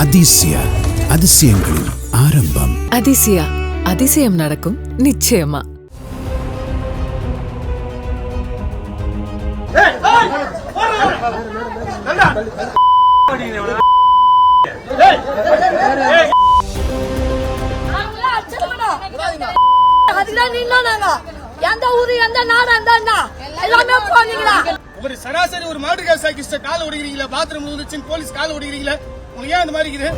அதிசயா அதிசயங்களின் ஆரம்பம். அதிசயா அதிசயம் நடக்கும் நிச்சயமா. ஒரு சராசரி ஒரு மாடு கேஸ் கால ஓடுகிறீங்களா, பாத்ரூம் வந்துச்சு போலீஸ் கால ஓடுகிறீங்களா, உங்களுக்கு ஏன் அந்த மாதிரி இருக்குது?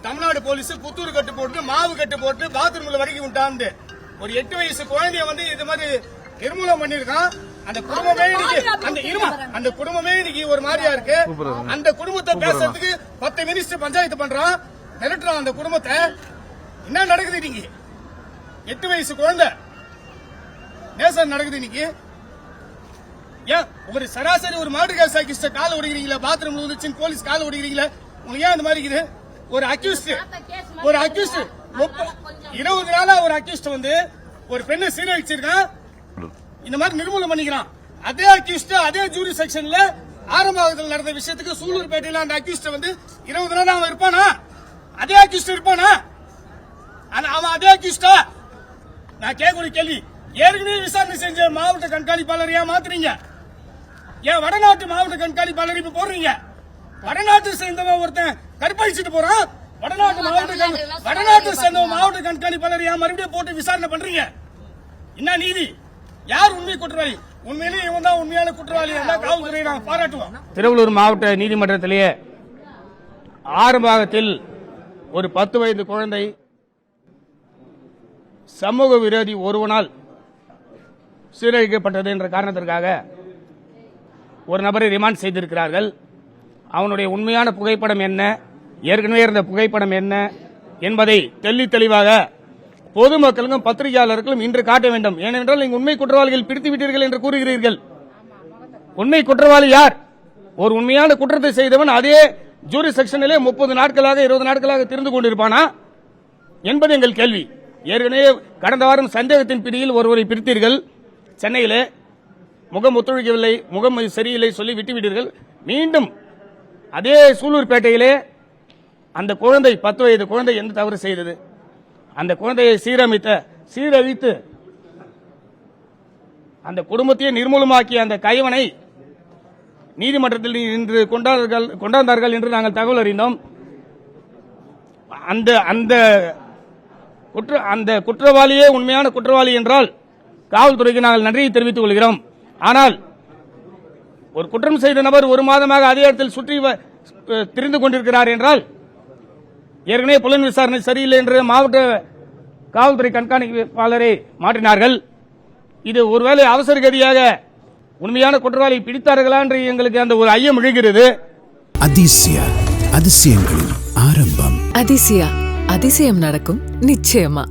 தமிழ்நாடு போலீஸ் புத்தூர் கட்டு போட்டு மாவு கட்டு போட்டு பாத்ரூம்ல வரைக்கும் விட்டாந்து ஒரு 8 வயசு குழந்தைய வந்து இது மாதிரி நிர்மூலம் பண்ணிருக்கான். அந்த குடும்பமே இன்னைக்கு ஒரு மாதிரியா இருக்கு. அந்த குடும்பத்தை பேசுறதுக்கு 10 மினிஸ்டர் பஞ்சாயத்து பண்றான், மிரட்டுறான் அந்த குடும்பத்தை. என்ன நடக்குது இன்னைக்கு? 8 வயசு குழந்தை நேசம் நடக்குது இன்னைக்கு. ஏன் ஒரு சராசரி ஒரு மாடு கேஸ் கால ஓடுகிறீங்களா, பாத்ரூம் வந்துச்சு போலீஸ் கால ஓடுகிறீங்களா, உங்களுக்கு ஏன் அந்த மாதிரி இருக்குது? ஒரு அக்யூஸ்ட் 20 நாளா ஒரு அக்யூஸ்ட் வந்து ஒரு பெண்ணை சீரழிச்சிருக்கான், இந்த மாதிரி நிர்மூலம் பண்ணிக்கிறான். அதே அக்யூஸ்ட் அதே ஜூரி செக்ஷன்ல ஆரம்பத்தில் நடந்த விஷயத்துக்கு சூலூர்பேட்டையில அந்த அக்யூஸ்ட் வந்து 20 நாள் அவன் இருப்பானா? அதே அக்யூஸ்ட் இருப்பானா? அவன் அதே அக்யூஸ்டா? நான் கேட்கக்கூடிய கேள்வி, ஏற்கனவே விசாரணை செஞ்ச மாவட்ட கண்காணிப்பாளர் ஏன் மாத்துறீங்க? ஏன் வடநாட்டு மாவட்ட கண்காணிப்பாளர் இப்ப போடுறீங்க? வடநாட்டை சேர்ந்தவன் ஒருத்தன் கற்பழிச்சுட்டு போறான், வடநாட்டை சேர்ந்த மாவட்ட கண்காணிப்பாளர் ஏன் மறுபடியும் போட்டு விசாரணை பண்றீங்க? என்ன நீதி? யார் உண்மை குற்றவாளி? உண்மையிலேயே இவன் தான் உண்மையான குற்றவாளி. காவல்துறையை நாங்கள் பாராட்டுவோம். திருவள்ளூர் மாவட்ட நீதிமன்றத்திலேயே ஆரம்பத்தில் ஒரு 10 வயது குழந்தை சமூக விரோதி ஒருவனால் சீரழிக்கப்பட்டது என்ற காரணத்திற்காக ஒரு நபரை ரிமாண்ட் செய்திருக்கிறார்கள். அவனுடைய உண்மையான புகைப்படம் என்ன, ஏற்கனவே இருந்த புகைப்படம் என்ன என்பதை தெளிவாக பொதுமக்களுக்கும் பத்திரிகையாளர்களும் இன்று காட்ட வேண்டும். ஏனென்றால் நீங்கள் உண்மை குற்றவாளிகள் பிடித்து விட்டீர்கள் என்று கூறுகிறீர்கள். உண்மை குற்றவாளி யார்? ஒரு உண்மையான குற்றத்தை செய்தவன் அதே ஜூரி செக்ஷனிலே 30 நாட்களாக 20 நாட்களாக திருந்து கொண்டிருப்பானா என்பது எங்கள் கேள்வி. ஏற்கனவே கடந்த வாரம் சந்தேகத்தின் பிடியில் ஒருவரை பிடித்தீர்கள். சென்னையிலே முகம் ஒத்துழைக்கவில்லை, முகம் சரியில்லை சொல்லி விட்டுவிட்டீர்கள். மீண்டும் அதே சூலூர்பேட்டையிலே அந்த குழந்தை 10 வயது குழந்தை எந்த தவறு செய்தது? அந்த குழந்தையை சீரழித்து அந்த குடும்பத்தையே நிர்மூலமாக்கிய அந்த கைவனை நீதிமன்றத்தில் இன்று கொண்டாந்தார்கள் என்று நாங்கள் தகவல் அறிந்தோம். அந்த குற்றவாளியே உண்மையான குற்றவாளி என்றால் காவல்துறைக்கு நாங்கள் நன்றியை தெரிவித்துக் கொள்கிறோம். ஆனால் ஒரு குற்றம் செய்த நபர் 1 மாதமாக அதே இடத்தில் சுற்றி திரிந்து கொண்டிருக்கிறார் என்றால், ஏற்கனவே புலன் விசாரணை சரியில்லை என்று மாவட்ட காவல்துறை கண்காணிப்பாளரை மாற்றினார்கள். இது ஒருவேளை அவசர கதியாக உண்மையான குற்றவாளி பிடித்தார்களா என்று எங்களுக்கு அந்த ஒரு ஐயம் எழுகிறது. அதிசயா அதிசயங்களின் ஆரம்பம். அதிசயா அதிசயம் நடக்கும் நிச்சயமா.